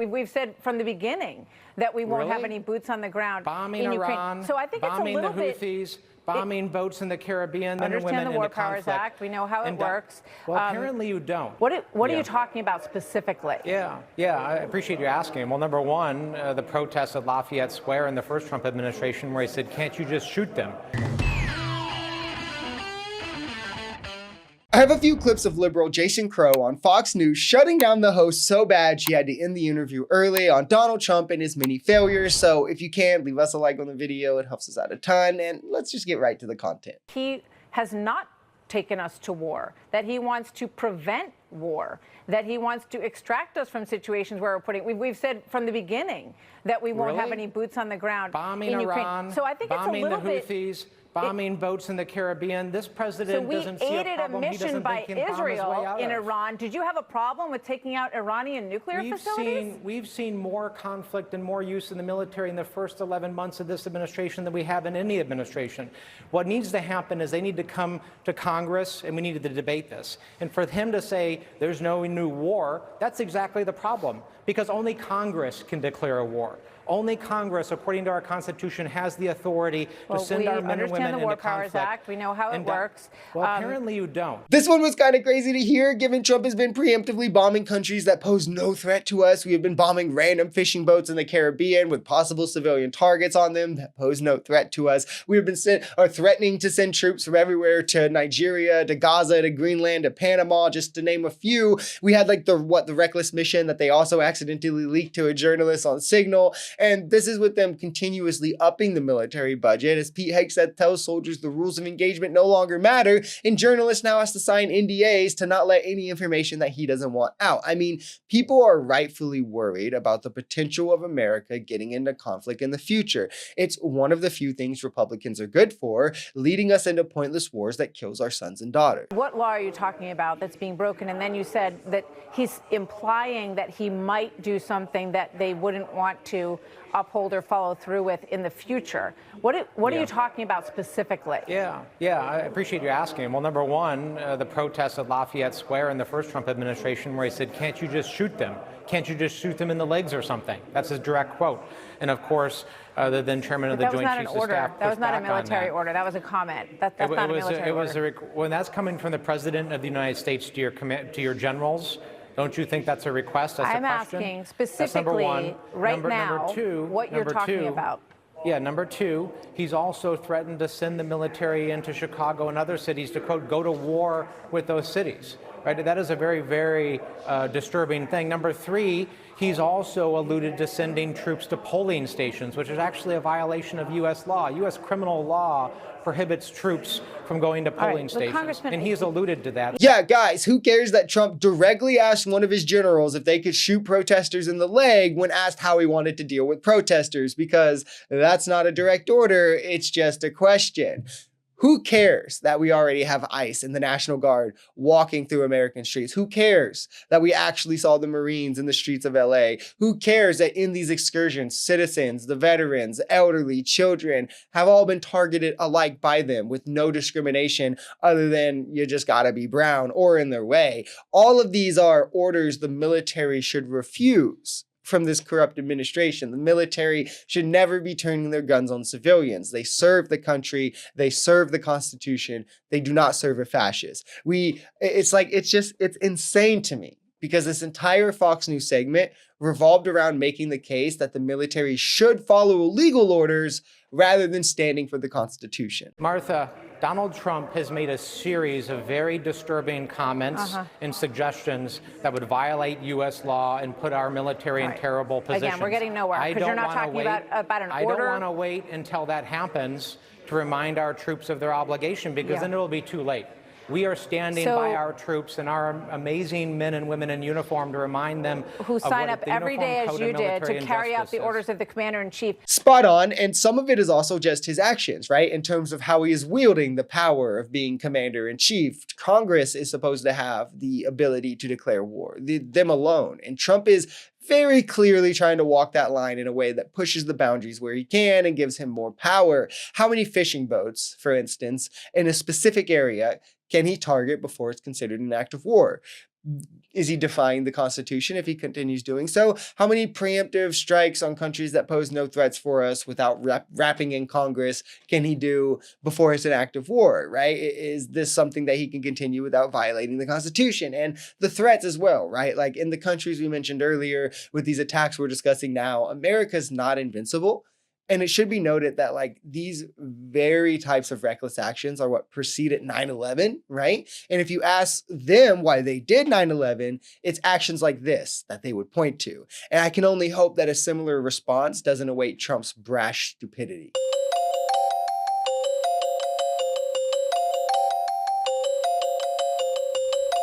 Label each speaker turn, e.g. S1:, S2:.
S1: We've said from the beginning that we won't have
S2: Really?
S1: any boots on the ground
S2: Bombing
S1: in Ukraine.
S2: Iran,
S1: So I think it's a
S2: bombing
S1: little
S2: the Houthis, bombing boats in the Caribbean, men and women
S1: understand the
S2: in
S1: War
S2: the
S1: Powers
S2: conflict.
S1: Act. We know how it works.
S2: Well, apparently you don't.
S1: What are
S2: Yeah.
S1: you talking about specifically?
S2: Yeah, I appreciate you asking. Well, number one, the protests at Lafayette Square in the first Trump administration where he said, can't you just shoot them?
S3: I have a few clips of liberal Jason Crow on Fox News shutting down the host so bad she had to end the interview early on Donald Trump and his many failures. So if you can, leave us a like on the video. It helps us out a ton. And let's just get right to the content.
S1: He has not taken us to war, that he wants to prevent war, that he wants to extract us from situations where we've said from the beginning that we won't have any boots on the ground
S2: bombing
S1: in Ukraine.
S2: Iran,
S1: So I think it's a
S2: bombing
S1: little
S2: the Houthis, bombing boats in the Caribbean. This president doesn't see a problem.
S1: So we aided a mission by Israel in Iran. Did you have a problem with taking out Iranian nuclear facilities?
S2: We've seen more conflict and more use in the military in the first 11 months of this administration than we have in any administration. What needs to happen is they need to come to Congress and we need to debate this. And for him to say there's no new war, that's exactly the problem, because only Congress can declare a war. Only Congress, according to our Constitution, has the authority to send our men and women into conflict.
S1: We understand the War Powers Act. We know how it works.
S2: Well, apparently you don't.
S3: This one was kind of crazy to hear, given Trump has been preemptively bombing countries that pose no threat to us. We have been bombing random fishing boats in the Caribbean with possible civilian targets on them that pose no threat to us. We have been threatening to send troops from everywhere to Nigeria, to Gaza, to Greenland, to Panama, just to name a few. We had like the reckless mission that they also accidentally leaked to a journalist on Signal. And this is with them continuously upping the military budget. As Pete Hegseth tells soldiers the rules of engagement no longer matter, and journalists now has to sign NDAs to not let any information that he doesn't want out. I mean, people are rightfully worried about the potential of America getting into conflict in the future. It's one of the few things Republicans are good for, leading us into pointless wars that kills our sons and daughters.
S1: What law are you talking about that's being broken? And then you said that he's implying that he might do something that they wouldn't want to uphold or follow through with in the future. What are you talking about specifically?
S2: Yeah, I appreciate you asking. Well, number one, the protests at Lafayette Square in the first Trump administration where he said, can't you just shoot them? Can't you just shoot them in the legs or something? That's his direct quote. And of course, the then chairman of the Joint Chiefs of Staff.
S1: That was not a military order. That was a comment. That's not a military order.
S2: When that's coming from the President of the United States to your generals, don't you think that's a request? That's
S1: I'm
S2: a question?
S1: asking specifically right now what you're talking about.
S2: Yeah, number two, he's also threatened to send the military into Chicago and other cities to, quote, go to war with those cities. Right? That is a very, very disturbing thing. Number three, he's also alluded to sending troops to polling stations, which is actually a violation of U.S. law. U.S. criminal law prohibits troops from going to polling stations, and he's alluded to that.
S3: Yeah, guys, who cares that Trump directly asked one of his generals if they could shoot protesters in the leg when asked how he wanted to deal with protesters? Because that's not a direct order, it's just a question. Who cares that we already have ICE and the National Guard walking through American streets? Who cares that we actually saw the Marines in the streets of LA? Who cares that in these excursions, citizens, the veterans, elderly, children have all been targeted alike by them with no discrimination other than you just gotta be brown or in their way? All of these are orders the military should refuse from this corrupt administration. The military should never be turning their guns on civilians. They serve the country. They serve the Constitution. They do not serve a fascist. It's insane to me because this entire Fox News segment revolved around making the case that the military should follow legal orders rather than standing for the Constitution.
S2: Martha, Donald Trump has made a series of very disturbing comments and suggestions that would violate U.S. law and put our military in terrible positions.
S1: Again, we're getting nowhere because you're not talking about an order.
S2: I don't want to wait until that happens to remind our troops of their obligation, because then it'll be too late. We are standing by our troops and our amazing men and women in uniform to remind them
S1: who sign up every day as you did to carry out the orders of the commander-in-chief.
S3: Spot on. And some of it is also just his actions, right? In terms of how he is wielding the power of being commander-in-chief. Congress is supposed to have the ability to declare war, them alone. And Trump is very clearly trying to walk that line in a way that pushes the boundaries where he can and gives him more power. How many fishing boats, for instance, in a specific area can he target before it's considered an act of war? Is he defying the Constitution if he continues doing so? How many preemptive strikes on countries that pose no threats for us without wrapping in Congress can he do before it's an act of war, right? Is this something that he can continue without violating the Constitution? And the threats as well, right? Like in the countries we mentioned earlier with these attacks we're discussing now, America's not invincible. And it should be noted that like these very types of reckless actions are what preceded 9/11, right? And if you ask them why they did 9/11, it's actions like this that they would point to. And I can only hope that a similar response doesn't await Trump's brash stupidity.